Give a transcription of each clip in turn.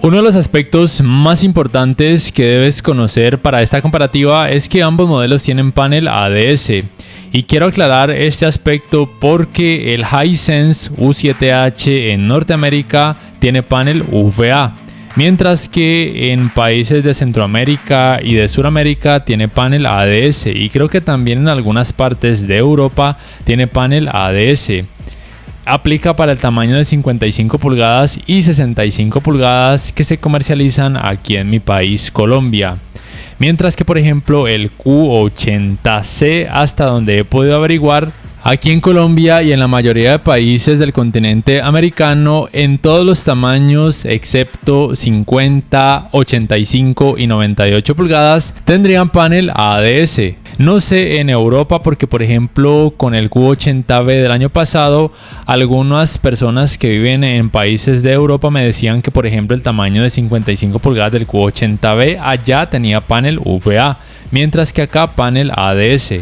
Uno de los aspectos más importantes que debes conocer para esta comparativa es que ambos modelos tienen panel ADS. Y quiero aclarar este aspecto porque el Hisense U7H en Norteamérica tiene panel VA, mientras que en países de Centroamérica y de Sudamérica tiene panel ADS, y creo que también en algunas partes de Europa tiene panel ADS. Aplica para el tamaño de 55 pulgadas y 65 pulgadas que se comercializan aquí en mi país, Colombia. Mientras que por ejemplo el Q80C, hasta donde he podido averiguar, aquí en Colombia y en la mayoría de países del continente americano, en todos los tamaños excepto 50, 85 y 98 pulgadas tendrían panel ADS. No sé en Europa porque por ejemplo con el Q80B del año pasado, algunas personas que viven en países de Europa me decían que por ejemplo el tamaño de 55 pulgadas del Q80B allá tenía panel VA, mientras que acá panel ADS.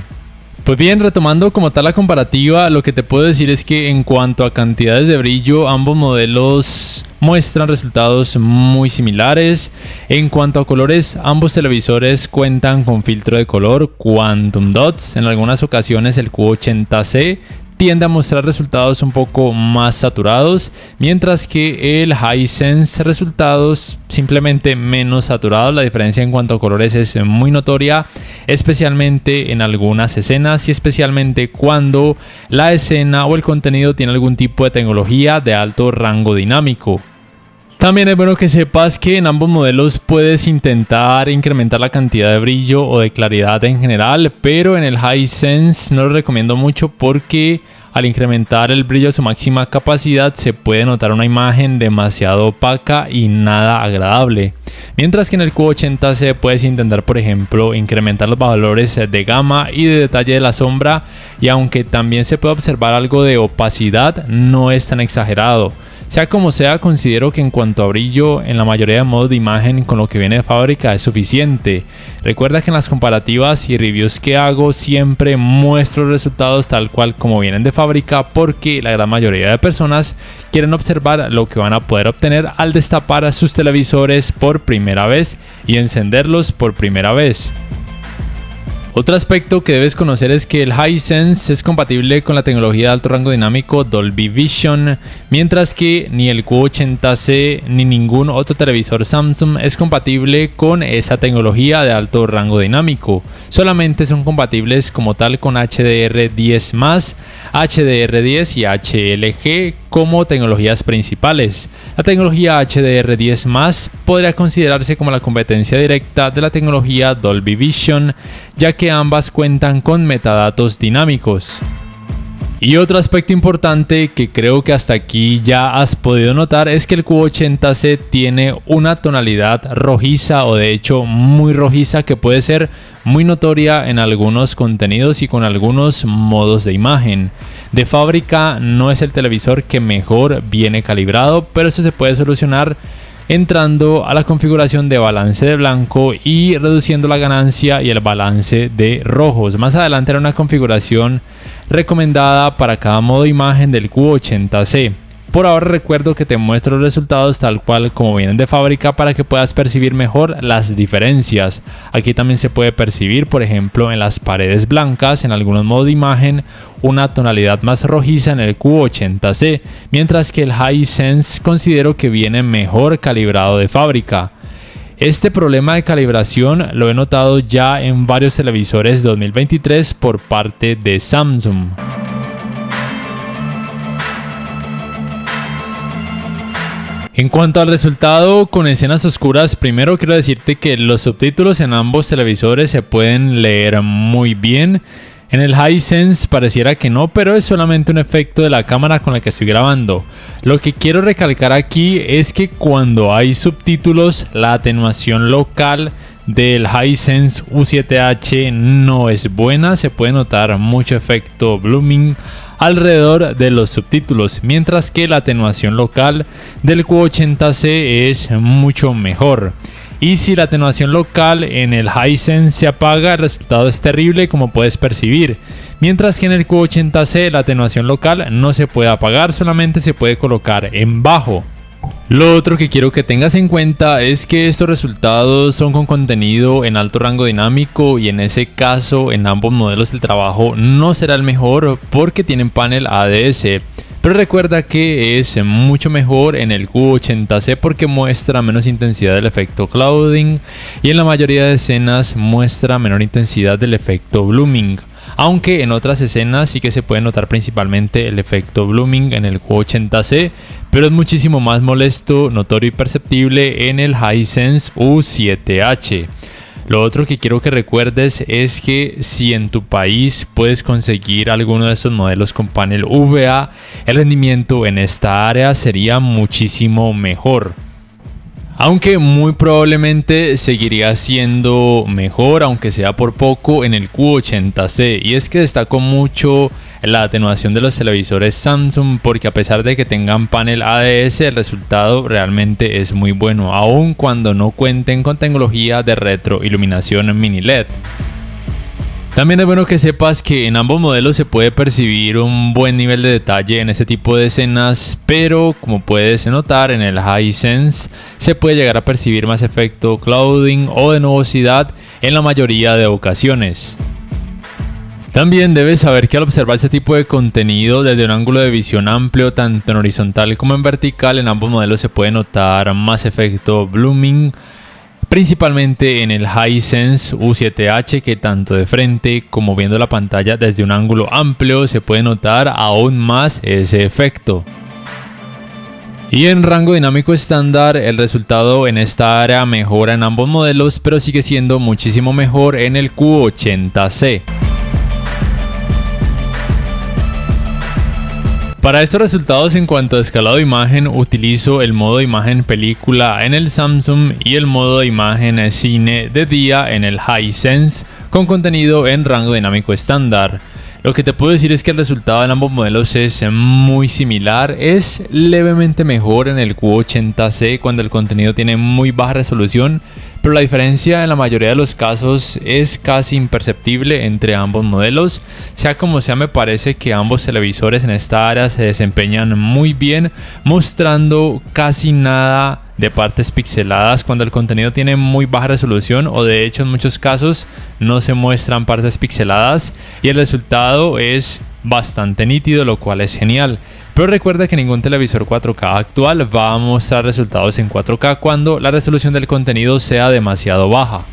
Pues bien, retomando como tal la comparativa, lo que te puedo decir es que en cuanto a cantidades de brillo, ambos modelos muestran resultados muy similares. En cuanto a colores, ambos televisores cuentan con filtro de color Quantum Dots. En algunas ocasiones el Q80C tiende a mostrar resultados un poco más saturados, mientras que el Hisense resultados simplemente menos saturados. La diferencia en cuanto a colores es muy notoria, especialmente en algunas escenas y especialmente cuando la escena o el contenido tiene algún tipo de tecnología de alto rango dinámico. También es bueno que sepas que en ambos modelos puedes intentar incrementar la cantidad de brillo o de claridad en general, pero en el Hisense no lo recomiendo mucho porque al incrementar el brillo a su máxima capacidad se puede notar una imagen demasiado opaca y nada agradable. Mientras que en el Q80C puedes intentar por ejemplo incrementar los valores de gama y de detalle de la sombra, y aunque también se puede observar algo de opacidad, no es tan exagerado. Sea como sea, considero que en cuanto a brillo, en la mayoría de modos de imagen con lo que viene de fábrica es suficiente. Recuerda que en las comparativas y reviews que hago siempre muestro los resultados tal cual como vienen de fábrica, porque la gran mayoría de personas quieren observar lo que van a poder obtener al destapar sus televisores por primera vez y encenderlos por primera vez. Otro aspecto que debes conocer es que el Hisense es compatible con la tecnología de alto rango dinámico Dolby Vision, mientras que ni el Q80C ni ningún otro televisor Samsung es compatible con esa tecnología de alto rango dinámico. Solamente son compatibles como tal con HDR10+, HDR10 y HLG como tecnologías principales. La tecnología HDR10+ podría considerarse como la competencia directa de la tecnología Dolby Vision, ya que ambas cuentan con metadatos dinámicos. Y otro aspecto importante que creo que hasta aquí ya has podido notar es que el Q80C tiene una tonalidad rojiza, o de hecho muy rojiza, que puede ser muy notoria en algunos contenidos y con algunos modos de imagen. De fábrica no es el televisor que mejor viene calibrado, pero eso se puede solucionar entrando a la configuración de balance de blanco y reduciendo la ganancia y el balance de rojos. Más adelante era una configuración recomendada para cada modo de imagen del Q80C. Por ahora recuerdo que te muestro los resultados tal cual como vienen de fábrica para que puedas percibir mejor las diferencias. Aquí también se puede percibir, por ejemplo, en las paredes blancas, en algunos modos de imagen, una tonalidad más rojiza en el Q80C, mientras que el Hisense considero que viene mejor calibrado de fábrica. Este problema de calibración lo he notado ya en varios televisores 2023 por parte de Samsung. En cuanto al resultado con escenas oscuras, primero quiero decirte que los subtítulos en ambos televisores se pueden leer muy bien. En el Hisense pareciera que no, pero es solamente un efecto de la cámara con la que estoy grabando. Lo que quiero recalcar aquí es que cuando hay subtítulos, la atenuación local del Hisense U7H no es buena. Se puede notar mucho efecto blooming alrededor de los subtítulos, mientras que la atenuación local del Q80C es mucho mejor. Y si la atenuación local en el Hisense se apaga, el resultado es terrible, como puedes percibir. Mientras que en el Q80C la atenuación local no se puede apagar, solamente se puede colocar en bajo. Lo otro que quiero que tengas en cuenta es que estos resultados son con contenido en alto rango dinámico y en ese caso en ambos modelos el trabajo no será el mejor porque tienen panel ADS. Pero recuerda que es mucho mejor en el Q80C porque muestra menos intensidad del efecto clouding y en la mayoría de escenas muestra menor intensidad del efecto blooming. Aunque en otras escenas sí que se puede notar principalmente el efecto blooming en el Q80C, pero es muchísimo más molesto, notorio y perceptible en el Hisense U7H. Lo otro que quiero que recuerdes es que si en tu país puedes conseguir alguno de estos modelos con panel VA, el rendimiento en esta área sería muchísimo mejor. Aunque muy probablemente seguiría siendo mejor, aunque sea por poco, en el Q80C. Y es que destaco mucho la atenuación de los televisores Samsung porque a pesar de que tengan panel ADS, el resultado realmente es muy bueno, aun cuando no cuenten con tecnología de retroiluminación mini LED. También es bueno que sepas que en ambos modelos se puede percibir un buen nivel de detalle en este tipo de escenas, pero como puedes notar en el Hisense se puede llegar a percibir más efecto clouding o de nubosidad en la mayoría de ocasiones. También debes saber que al observar este tipo de contenido desde un ángulo de visión amplio, tanto en horizontal como en vertical, en ambos modelos se puede notar más efecto blooming, principalmente en el Hisense U7H, que tanto de frente como viendo la pantalla desde un ángulo amplio se puede notar aún más ese efecto. Y en rango dinámico estándar el resultado en esta área mejora en ambos modelos, pero sigue siendo muchísimo mejor en el Q80C. Para estos resultados en cuanto a escalado de imagen utilizo el modo de imagen película en el Samsung y el modo de imagen cine de día en el Hisense con contenido en rango dinámico estándar. Lo que te puedo decir es que el resultado en ambos modelos es muy similar, es levemente mejor en el Q80C cuando el contenido tiene muy baja resolución, pero la diferencia en la mayoría de los casos es casi imperceptible entre ambos modelos. Sea como sea, me parece que ambos televisores en esta área se desempeñan muy bien, mostrando casi nada de partes pixeladas cuando el contenido tiene muy baja resolución, o de hecho en muchos casos no se muestran partes pixeladas y el resultado es bastante nítido, lo cual es genial. Pero recuerda que ningún televisor 4K actual va a mostrar resultados en 4K cuando la resolución del contenido sea demasiado baja.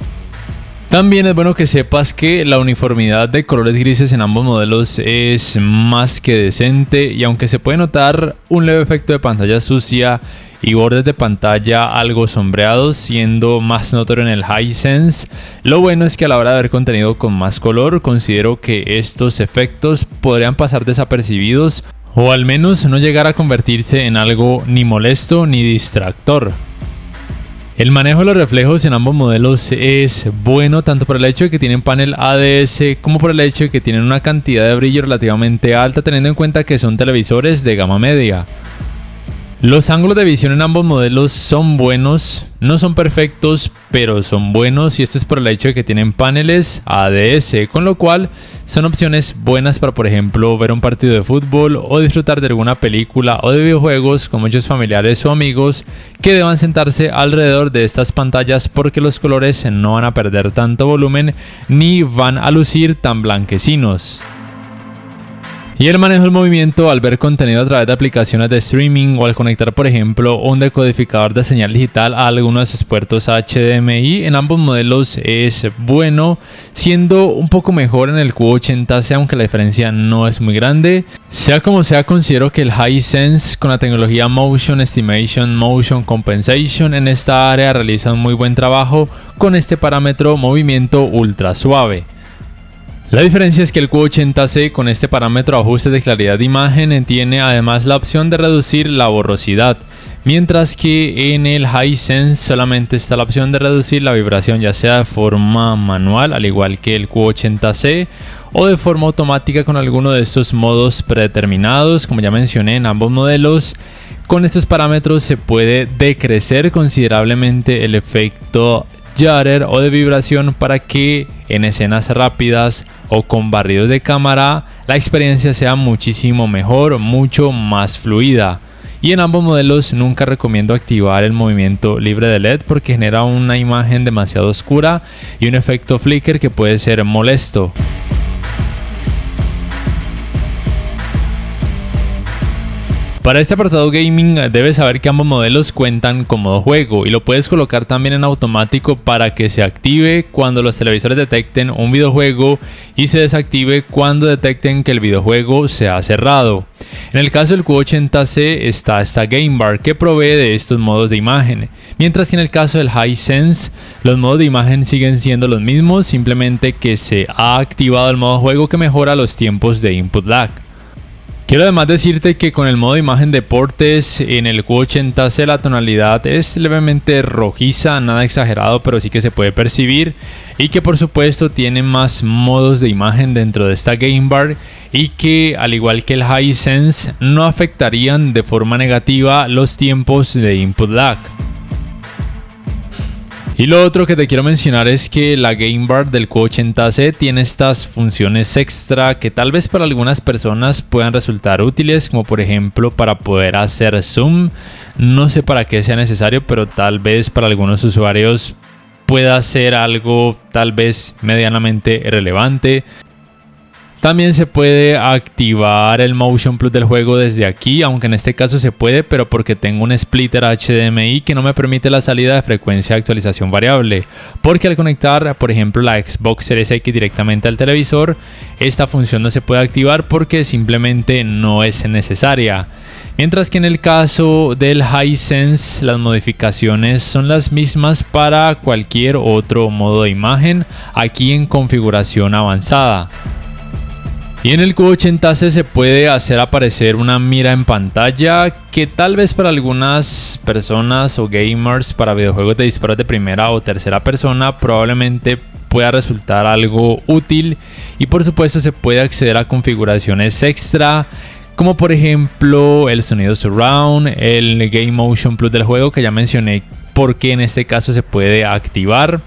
También es bueno que sepas que la uniformidad de colores grises en ambos modelos es más que decente, y aunque se puede notar un leve efecto de pantalla sucia y bordes de pantalla algo sombreados, siendo más notorio en el Hisense, lo bueno es que a la hora de ver contenido con más color, considero que estos efectos podrían pasar desapercibidos o al menos no llegar a convertirse en algo ni molesto ni distractor. El manejo de los reflejos en ambos modelos es bueno tanto por el hecho de que tienen panel ADS como por el hecho de que tienen una cantidad de brillo relativamente alta, teniendo en cuenta que son televisores de gama media. Los ángulos de visión en ambos modelos son buenos, no son perfectos, pero son buenos, y esto es por el hecho de que tienen paneles ADS, con lo cual son opciones buenas para, por ejemplo, ver un partido de fútbol o disfrutar de alguna película o de videojuegos con muchos familiares o amigos que deban sentarse alrededor de estas pantallas, porque los colores no van a perder tanto volumen ni van a lucir tan blanquecinos. Y el manejo del movimiento al ver contenido a través de aplicaciones de streaming o al conectar, por ejemplo, un decodificador de señal digital a alguno de sus puertos HDMI en ambos modelos es bueno, siendo un poco mejor en el Q80C, aunque la diferencia no es muy grande. Sea como sea, considero que el Hisense con la tecnología Motion Estimation, Motion Compensation en esta área realiza un muy buen trabajo con este parámetro movimiento ultra suave. La diferencia es que el Q80C con este parámetro ajuste de claridad de imagen tiene además la opción de reducir la borrosidad, mientras que en el Hisense solamente está la opción de reducir la vibración, ya sea de forma manual al igual que el Q80C o de forma automática con alguno de estos modos predeterminados. Como ya mencioné, en ambos modelos con estos parámetros se puede decrecer considerablemente el efecto Jutter o de vibración para que en escenas rápidas o con barridos de cámara la experiencia sea muchísimo mejor, mucho más fluida. Y en ambos modelos nunca recomiendo activar el movimiento libre de LED porque genera una imagen demasiado oscura y un efecto flicker que puede ser molesto. Para este apartado gaming debes saber que ambos modelos cuentan con modo juego y lo puedes colocar también en automático para que se active cuando los televisores detecten un videojuego y se desactive cuando detecten que el videojuego se ha cerrado. En el caso del Q80C está esta Game Bar que provee de estos modos de imagen, mientras que en el caso del Hisense los modos de imagen siguen siendo los mismos, simplemente que se ha activado el modo juego que mejora los tiempos de input lag. Quiero además decirte que con el modo de imagen deportes en el Q80C la tonalidad es levemente rojiza, nada exagerado, pero sí que se puede percibir, y que por supuesto tiene más modos de imagen dentro de esta Game Bar y que al igual que el Hisense no afectarían de forma negativa los tiempos de input lag. Y lo otro que te quiero mencionar es que la Game Bar del Q80C tiene estas funciones extra que tal vez para algunas personas puedan resultar útiles, como por ejemplo para poder hacer zoom. No sé para qué sea necesario, pero tal vez para algunos usuarios pueda ser algo tal vez medianamente relevante. También se puede activar el Motion Plus del juego desde aquí, aunque en este caso se puede, pero porque tengo un splitter HDMI que no me permite la salida de frecuencia de actualización variable. Porque al conectar, por ejemplo, la Xbox Series X directamente al televisor, esta función no se puede activar porque simplemente no es necesaria. Mientras que en el caso del Hisense, las modificaciones son las mismas para cualquier otro modo de imagen, aquí en configuración avanzada. Y en el Q80C se puede hacer aparecer una mira en pantalla que tal vez para algunas personas o gamers para videojuegos de disparos de primera o tercera persona probablemente pueda resultar algo útil, y por supuesto se puede acceder a configuraciones extra como por ejemplo el sonido surround, el Game Motion Plus del juego que ya mencioné porque en este caso se puede activar.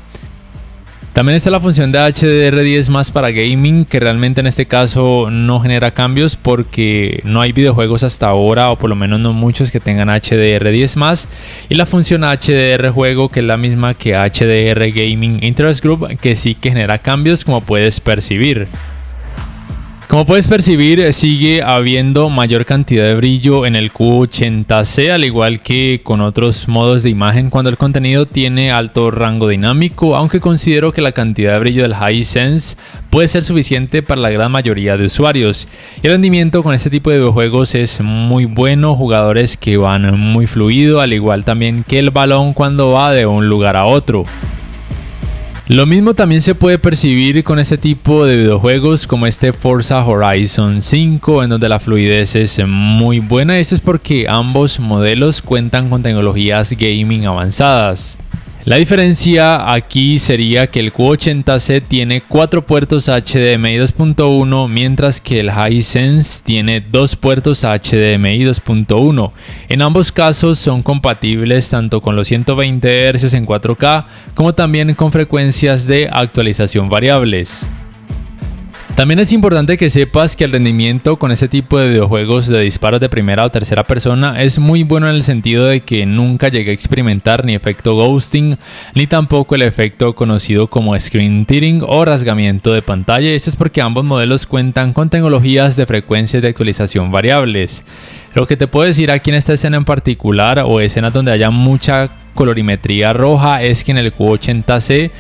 También está la función de HDR10+ para gaming, que realmente en este caso no genera cambios porque no hay videojuegos hasta ahora, o por lo menos no muchos que tengan HDR10+. Y la función HDR juego, que es la misma que HDR Gaming Interest Group, que sí que genera cambios como puedes percibir. Como puedes percibir, sigue habiendo mayor cantidad de brillo en el Q80C, al igual que con otros modos de imagen cuando el contenido tiene alto rango dinámico, aunque considero que la cantidad de brillo del Hisense puede ser suficiente para la gran mayoría de usuarios. Y el rendimiento con este tipo de videojuegos es muy bueno, jugadores que van muy fluido, al igual también que el balón cuando va de un lugar a otro. Lo mismo también se puede percibir con este tipo de videojuegos como este Forza Horizon 5, en donde la fluidez es muy buena. Esto es porque ambos modelos cuentan con tecnologías gaming avanzadas. La diferencia aquí sería que el Q80C tiene 4 puertos HDMI 2.1, mientras que el Hisense tiene 2 puertos HDMI 2.1. En ambos casos son compatibles tanto con los 120 Hz en 4K como también con frecuencias de actualización variables. También es importante que sepas que el rendimiento con este tipo de videojuegos de disparos de primera o tercera persona es muy bueno en el sentido de que nunca llegué a experimentar ni efecto ghosting, ni tampoco el efecto conocido como screen tearing o rasgamiento de pantalla. Esto es porque ambos modelos cuentan con tecnologías de frecuencias de actualización variables. Lo que te puedo decir aquí en esta escena en particular, o escenas donde haya mucha colorimetría roja, es que en el Q80C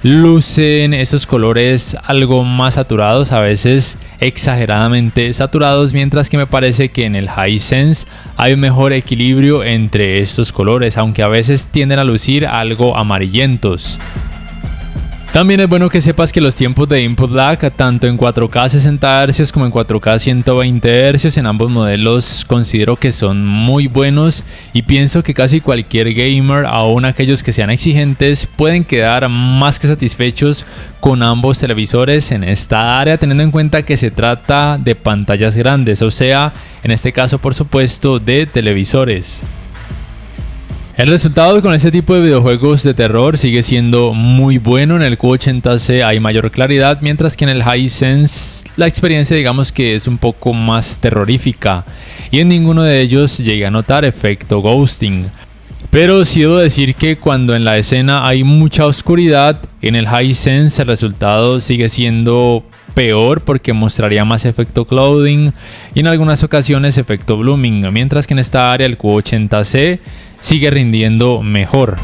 lucen esos colores algo más saturados, a veces exageradamente saturados, mientras que me parece que en el Hisense hay un mejor equilibrio entre estos colores, aunque a veces tienden a lucir algo amarillentos. También es bueno que sepas que los tiempos de input lag, tanto en 4K 60 Hz como en 4K 120 Hz, en ambos modelos considero que son muy buenos, y pienso que casi cualquier gamer, aún aquellos que sean exigentes, pueden quedar más que satisfechos con ambos televisores en esta área, teniendo en cuenta que se trata de pantallas grandes, o sea, en este caso por supuesto de televisores. El resultado con este tipo de videojuegos de terror sigue siendo muy bueno. En el Q80C hay mayor claridad, mientras que en el Hisense la experiencia digamos que es un poco más terrorífica y en ninguno de ellos llegué a notar efecto ghosting. Pero sí debo decir que cuando en la escena hay mucha oscuridad, en el Hisense el resultado sigue siendo peor porque mostraría más efecto clouding y en algunas ocasiones efecto blooming, mientras que en esta área el Q80C sigue rindiendo mejor.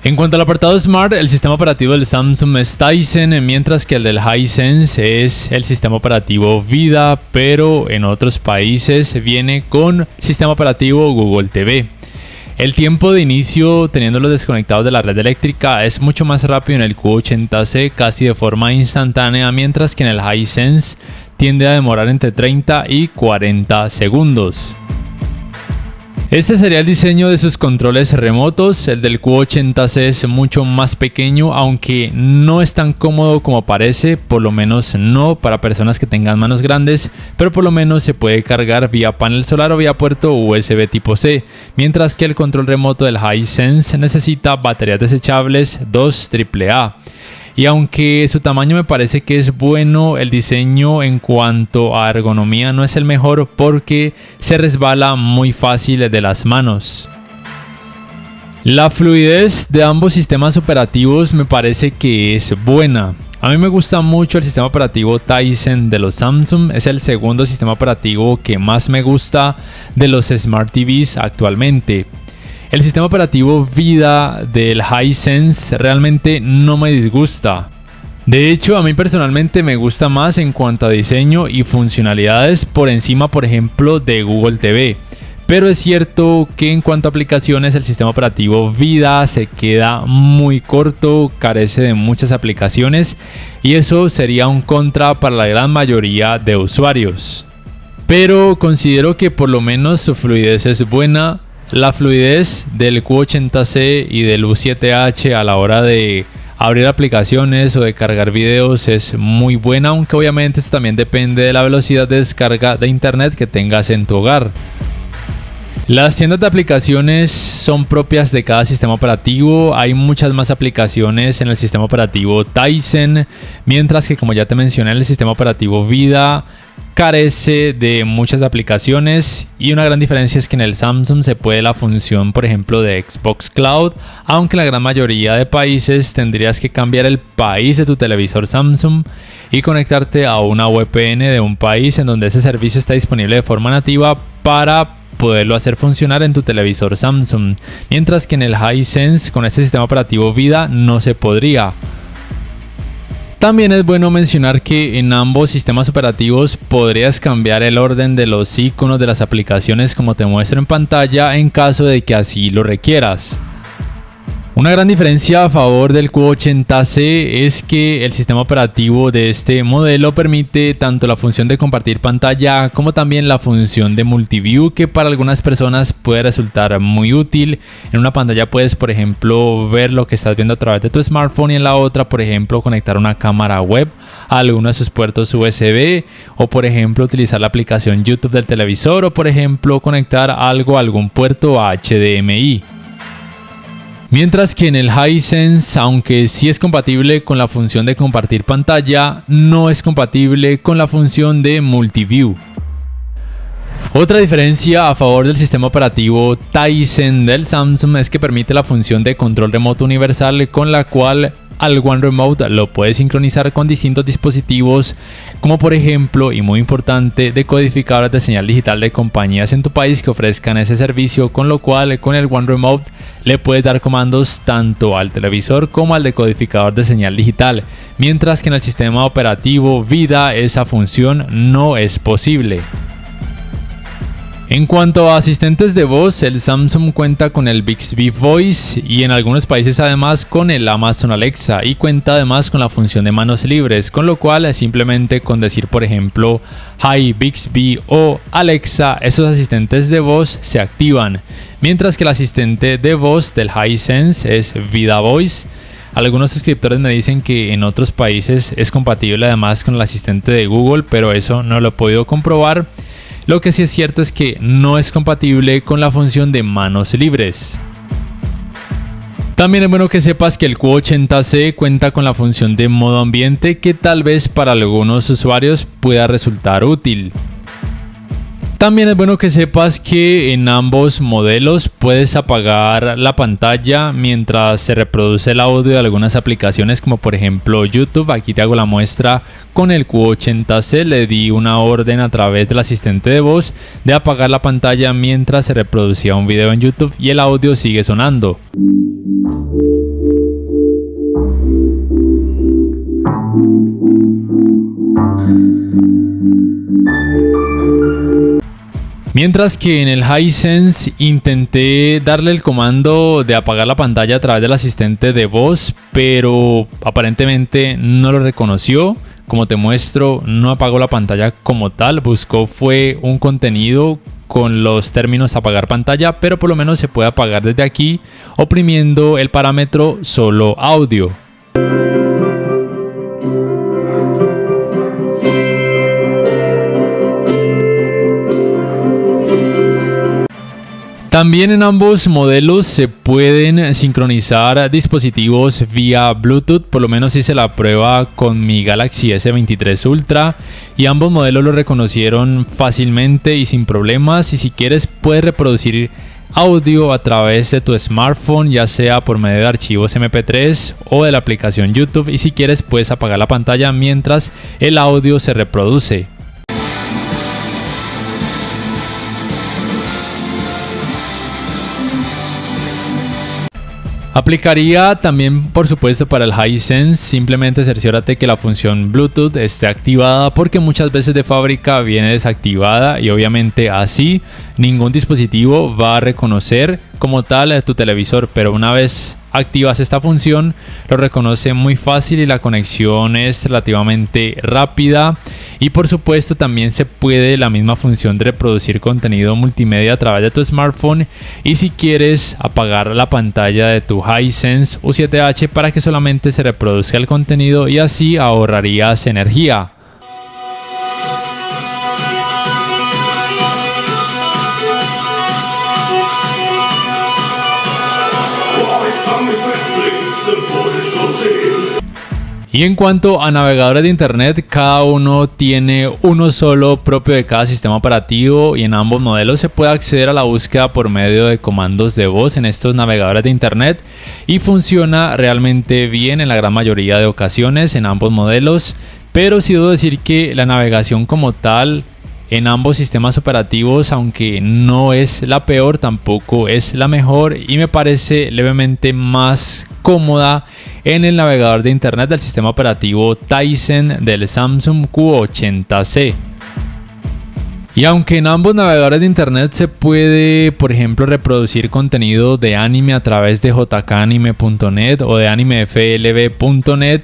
En cuanto al apartado Smart, el sistema operativo del Samsung es Tizen, mientras que el del Hisense es el sistema operativo Vida, pero en otros países viene con sistema operativo Google TV. El tiempo de inicio teniéndolos desconectados de la red eléctrica es mucho más rápido en el Q80C, casi de forma instantánea, mientras que en el Hisense tiende a demorar entre 30 y 40 segundos. Este sería el diseño de sus controles remotos. El del Q80C es mucho más pequeño, aunque no es tan cómodo como parece, por lo menos no para personas que tengan manos grandes, pero por lo menos se puede cargar vía panel solar o vía puerto USB tipo C, mientras que el control remoto del Hisense necesita baterías desechables 2 AAA. Y aunque su tamaño me parece que es bueno, el diseño en cuanto a ergonomía no es el mejor porque se resbala muy fácil de las manos. La fluidez de ambos sistemas operativos me parece que es buena. A mí me gusta mucho el sistema operativo Tizen de los Samsung, es el segundo sistema operativo que más me gusta de los Smart TVs actualmente. El sistema operativo Vida del Hisense realmente no me disgusta. De hecho, a mí personalmente me gusta más en cuanto a diseño y funcionalidades por encima, por ejemplo, de Google TV. Pero es cierto que en cuanto a aplicaciones el sistema operativo Vida se queda muy corto, carece de muchas aplicaciones y eso sería un contra para la gran mayoría de usuarios. Pero considero que por lo menos su fluidez es buena. La fluidez del Q80C y del U7H a la hora de abrir aplicaciones o de cargar videos es muy buena, aunque obviamente esto también depende de la velocidad de descarga de internet que tengas en tu hogar. Las tiendas de aplicaciones son propias de cada sistema operativo, hay muchas más aplicaciones en el sistema operativo Tizen, mientras que como ya te mencioné el sistema operativo Vida carece de muchas aplicaciones y una gran diferencia es que en el Samsung se puede la función por ejemplo de Xbox Cloud, aunque en la gran mayoría de países tendrías que cambiar el país de tu televisor Samsung y conectarte a una VPN de un país en donde ese servicio está disponible de forma nativa para poderlo hacer funcionar en tu televisor Samsung, mientras que en el Hisense con este sistema operativo Vida no se podría. También es bueno mencionar que en ambos sistemas operativos podrías cambiar el orden de los iconos de las aplicaciones como te muestro en pantalla en caso de que así lo requieras. Una gran diferencia a favor del Q80C es que el sistema operativo de este modelo permite tanto la función de compartir pantalla como también la función de multiview, que para algunas personas puede resultar muy útil. En una pantalla puedes por ejemplo ver lo que estás viendo a través de tu smartphone y en la otra por ejemplo conectar una cámara web a alguno de sus puertos USB o por ejemplo utilizar la aplicación YouTube del televisor o por ejemplo conectar algo a algún puerto HDMI. Mientras que en el Hisense, aunque sí es compatible con la función de compartir pantalla, no es compatible con la función de multiview. Otra diferencia a favor del sistema operativo Tizen del Samsung es que permite la función de control remoto universal con la cual al One Remote lo puedes sincronizar con distintos dispositivos como por ejemplo y muy importante decodificadores de señal digital de compañías en tu país que ofrezcan ese servicio, con lo cual con el One Remote le puedes dar comandos tanto al televisor como al decodificador de señal digital, mientras que en el sistema operativo Vida esa función no es posible. En cuanto a asistentes de voz, el Samsung cuenta con el Bixby Voice y en algunos países además con el Amazon Alexa y cuenta además con la función de manos libres, con lo cual simplemente con decir por ejemplo Hi Bixby o Alexa, esos asistentes de voz se activan, mientras que el asistente de voz del Hisense es Vida Voice. Algunos suscriptores me dicen que en otros países es compatible además con el asistente de Google, pero eso no lo he podido comprobar. Lo que sí es cierto es que no es compatible con la función de manos libres. También es bueno que sepas que el Q80C cuenta con la función de modo ambiente, que tal vez para algunos usuarios pueda resultar útil. También es bueno que sepas que en ambos modelos puedes apagar la pantalla mientras se reproduce el audio de algunas aplicaciones, como por ejemplo YouTube. Aquí te hago la muestra con el Q80C. Le di una orden a través del asistente de voz de apagar la pantalla mientras se reproducía un video en YouTube y el audio sigue sonando. Mientras que en el Hisense intenté darle el comando de apagar la pantalla a través del asistente de voz, pero aparentemente no lo reconoció. Como te muestro, no apagó la pantalla como tal, buscó fue un contenido con los términos apagar pantalla, pero por lo menos se puede apagar desde aquí oprimiendo el parámetro solo audio. También en ambos modelos se pueden sincronizar dispositivos vía Bluetooth, por lo menos hice la prueba con mi Galaxy S23 Ultra y ambos modelos lo reconocieron fácilmente y sin problemas. Y si quieres puedes reproducir audio a través de tu smartphone, ya sea por medio de archivos MP3 o de la aplicación YouTube, y si quieres puedes apagar la pantalla mientras el audio se reproduce. Aplicaría también por supuesto para el Hisense. Simplemente cerciórate que la función Bluetooth esté activada, porque muchas veces de fábrica viene desactivada y obviamente así ningún dispositivo va a reconocer como tal tu televisor, pero una vez activas esta función lo reconoce muy fácil y la conexión es relativamente rápida. Y por supuesto también se puede la misma función de reproducir contenido multimedia a través de tu smartphone, y si quieres apagar la pantalla de tu Hisense U7H para que solamente se reproduzca el contenido, y así ahorrarías energía. Y en cuanto a navegadores de internet, cada uno tiene uno solo propio de cada sistema operativo, y en ambos modelos se puede acceder a la búsqueda por medio de comandos de voz en estos navegadores de internet, y funciona realmente bien en la gran mayoría de ocasiones en ambos modelos. Pero sí debo decir que la navegación como tal en ambos sistemas operativos, aunque no es la peor, tampoco es la mejor, y me parece levemente más cómoda en el navegador de internet del sistema operativo Tizen del Samsung Q80C. Y aunque en ambos navegadores de internet se puede, por ejemplo, reproducir contenido de anime a través de jkanime.net o de animeflb.net,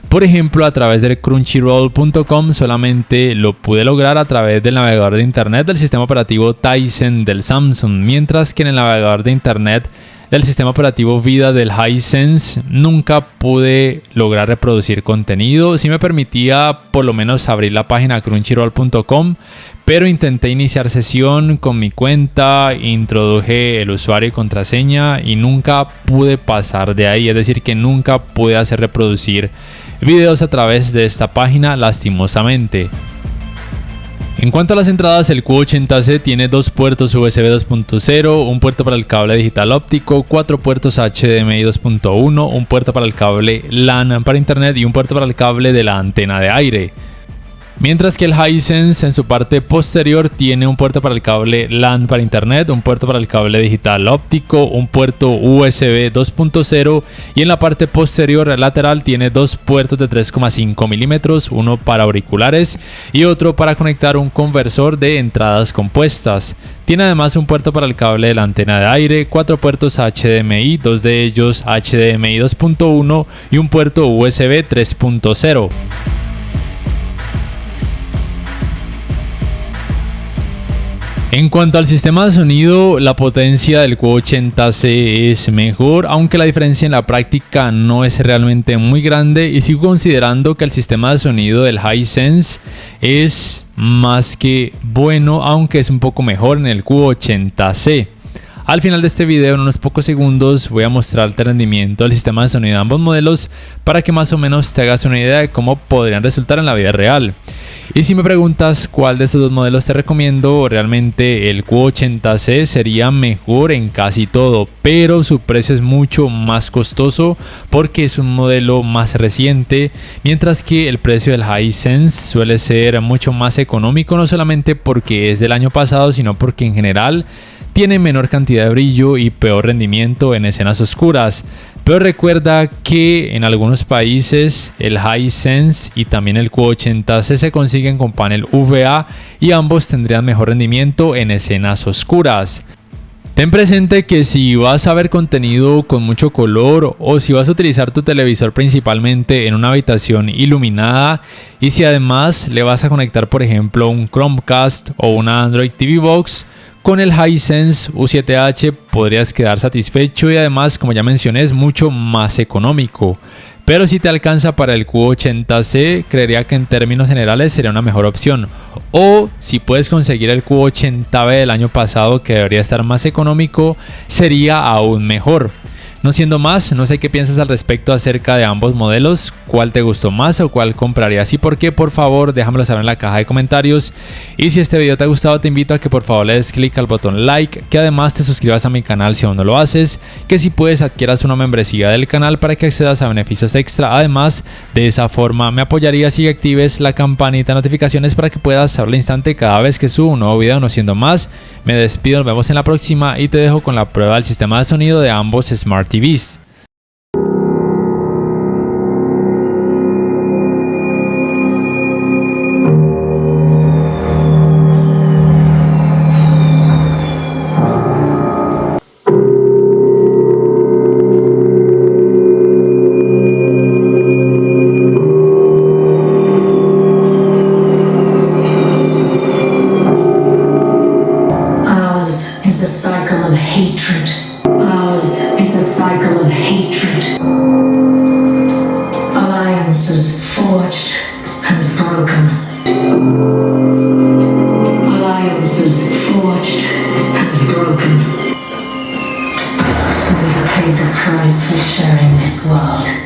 por ejemplo a través de crunchyroll.com, solamente lo pude lograr a través del navegador de internet del sistema operativo Tizen del Samsung, mientras que en el navegador de internet del sistema operativo Vida del Hisense nunca pude lograr reproducir contenido. Sí me permitía por lo menos abrir la página crunchyroll.com, pero intenté iniciar sesión con mi cuenta, introduje el usuario y contraseña y nunca pude pasar de ahí, es decir que nunca pude hacer reproducir videos a través de esta página, lastimosamente. En cuanto a las entradas, el Q80C tiene dos puertos USB 2.0, un puerto para el cable digital óptico, 4 puertos HDMI 2.1, un puerto para el cable LAN para internet y un puerto para el cable de la antena de aire. Mientras que el Hisense en su parte posterior tiene un puerto para el cable LAN para internet, un puerto para el cable digital óptico, un puerto USB 2.0 y en la parte posterior lateral tiene dos puertos de 3,5 milímetros, uno para auriculares y otro para conectar un conversor de entradas compuestas. Tiene además un puerto para el cable de la antena de aire, 4 puertos HDMI, 2 de ellos HDMI 2.1 y un puerto USB 3.0. En cuanto al sistema de sonido, la potencia del Q80C es mejor, aunque la diferencia en la práctica no es realmente muy grande, y sigo considerando que el sistema de sonido del Hisense es más que bueno, aunque es un poco mejor en el Q80C. Al final de este video, en unos pocos segundos, voy a mostrarte el rendimiento del sistema de sonido de ambos modelos para que más o menos te hagas una idea de cómo podrían resultar en la vida real. Y si me preguntas cuál de estos dos modelos te recomiendo, realmente el Q80C sería mejor en casi todo, pero su precio es mucho más costoso porque es un modelo más reciente, mientras que el precio del Hisense suele ser mucho más económico, no solamente porque es del año pasado, sino porque en general tiene menor cantidad de brillo y peor rendimiento en escenas oscuras. Pero recuerda que en algunos países el Hisense y también el Q80C se consiguen con panel VA y ambos tendrían mejor rendimiento en escenas oscuras. Ten presente que si vas a ver contenido con mucho color o si vas a utilizar tu televisor principalmente en una habitación iluminada, y si además le vas a conectar por ejemplo un Chromecast o una Android TV Box, con el Hisense U7H podrías quedar satisfecho y además, como ya mencioné, es mucho más económico. Pero si te alcanza para el Q80C, creería que en términos generales sería una mejor opción. O si puedes conseguir el Q80B del año pasado, que debería estar más económico, sería aún mejor. No siendo más, no sé qué piensas al respecto acerca de ambos modelos, cuál te gustó más o cuál comprarías y por qué. Por favor, déjamelo saber en la caja de comentarios. Y si este video te ha gustado, te invito a que por favor le des clic al botón like, que además te suscribas a mi canal si aún no lo haces, que si puedes adquieras una membresía del canal para que accedas a beneficios extra. Además, de esa forma me apoyarías y actives la campanita de notificaciones para que puedas saber al instante cada vez que subo un nuevo video. No siendo más, me despido, nos vemos en la próxima y te dejo con la prueba del sistema de sonido de ambos Smart TVs. Ours is a cycle of hatred. Ours is a cycle of hatred. Alliances forged and broken. Alliances forged and broken. We paid the price for sharing this world.